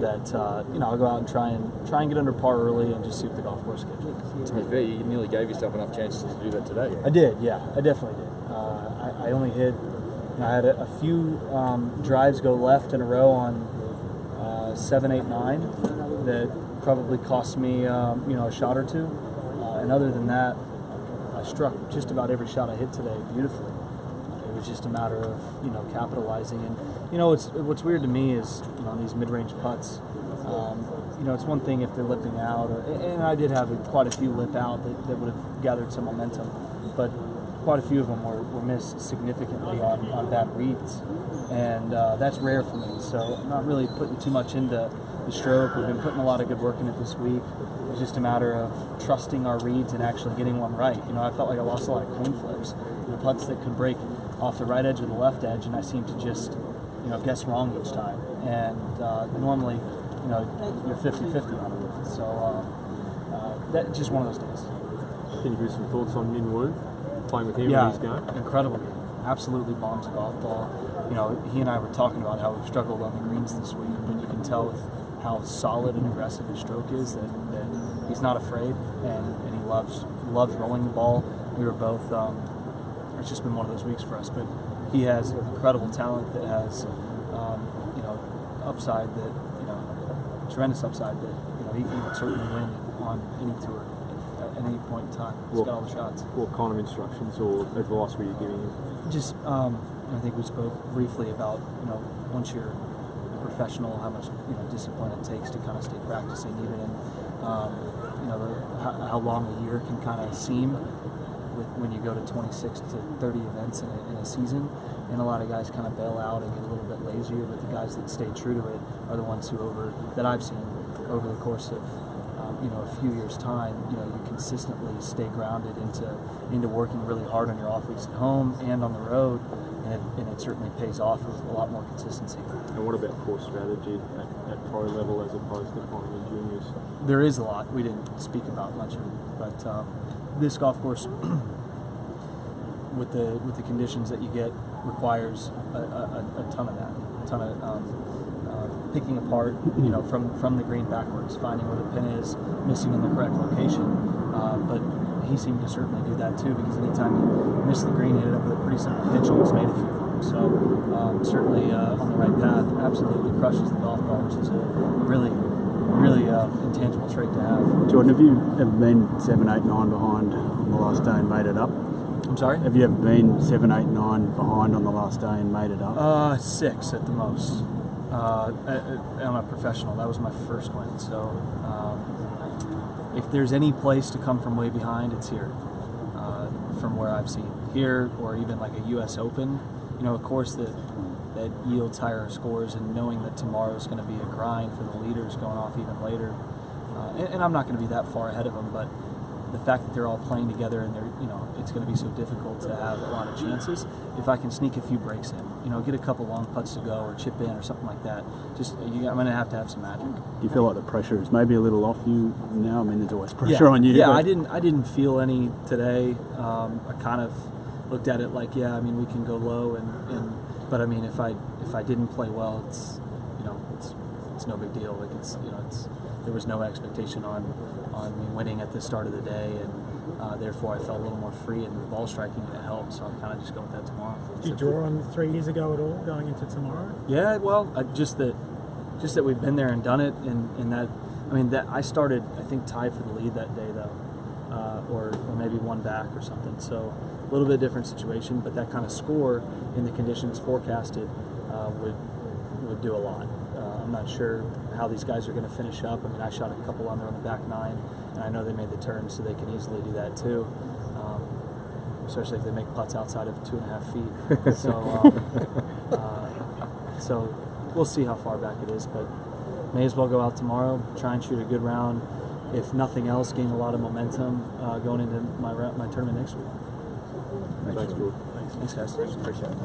that I'll go out and try and get under par early and just see what the golf course gives me. To be fair, you nearly gave yourself enough chances to do that today. I did, yeah, I definitely did. I only hit. I had a few drives go left in a row on 7, 8, 9 that probably cost me a shot or two. And other than that, I struck just about every shot I hit today beautifully. It was just a matter of capitalizing. And what's weird to me is these mid-range putts. It's one thing if they're lipping out, and I did have quite a few lip out that would have gathered some momentum, but quite a few of them were missed significantly on bad reads, and that's rare for me. So I'm not really putting too much into the stroke. We've been putting a lot of good work in it this week. It's just a matter of trusting our reads and actually getting one right. I felt like I lost a lot of coin flips, the putts that could break off the right edge or the left edge, and I seemed to just guess wrong each time. And normally, you're 50-50 on it. So that's just one of those days. Can you give some thoughts on Min Woo? Playing with him yeah, when he's going? Incredible game. Absolutely bombs a golf ball. He and I were talking about how we've struggled on the greens this week, but you can tell with how solid and aggressive his stroke is that he's not afraid, and he loves rolling the ball. We were both. It's just been one of those weeks for us, but he has incredible talent that has upside that tremendous upside that he can certainly win on any tour at any point in time. He's got all the shots. What kind of instructions or advice were you giving him? Just I think we spoke briefly about once you're a professional, how much discipline it takes to kind of stay practicing, even in how long a year can kind of seem when you go to 26 to 30 events in a season. And a lot of guys kind of bail out and get a little bit lazier, but the guys that stay true to it are the ones who that I've seen over the course of a few years' time, you consistently stay grounded into working really hard on your off weeks at home and on the road, and it certainly pays off with a lot more consistency. And what about course strategy at pro level as opposed to playing in juniors? There is a lot. We didn't speak about much of it, but this golf course, with the conditions that you get, requires a ton of that, a ton of picking apart, from the green backwards, finding where the pin is, missing in the correct location. But he seemed to certainly do that too, because anytime you miss the green, he hit it up with a pretty simple pitch and was made a few of them. So certainly on the right path, absolutely crushes the golf ball, which is a really intangible trait to have. Jordan, have you ever been 7, 8, 9 behind on the last day and made it up? I'm sorry? Have you ever been 7, 8, 9 behind on the last day and made it up? 6 at the most. I'm a professional. That was my first win. So if there's any place to come from way behind, it's here. From where I've seen here, or even like a U.S. Open, a course that yields higher scores, and knowing that tomorrow's going to be a grind for the leaders going off even later. And I'm not going to be that far ahead of them, but the fact that they're all playing together and it's going to be so difficult to have a lot of chances. If I can sneak a few breaks in, get a couple long putts to go or chip in or something like that, I'm going to have some magic. Do you feel like the pressure is maybe a little off you now? I mean, there's always pressure on you. Yeah, I didn't feel any today. I kind of looked at it like, we can go low, but I mean, if I didn't play well, it's no big deal. Like there was no expectation on me winning at the start of the day, and therefore I felt a little more free, and the ball striking it helped. So I'm kind of just going with that tomorrow. Did you draw on 3 years ago at all going into tomorrow? Yeah, well, just that we've been there and done it, and that I started, I think, tied for the lead that day though, or maybe one back or something. So a little bit different situation, but that kind of score in the conditions forecasted would do a lot. I'm not sure how these guys are going to finish up. I mean, I shot a couple under on the back 9, and I know they made the turn, so they can easily do that too. Especially if they make putts outside of 2.5 feet. So we'll see how far back it is, but may as well go out tomorrow, try and shoot a good round. If nothing else, gain a lot of momentum going into my tournament next week. Thanks, George. Thanks, guys. Appreciate it.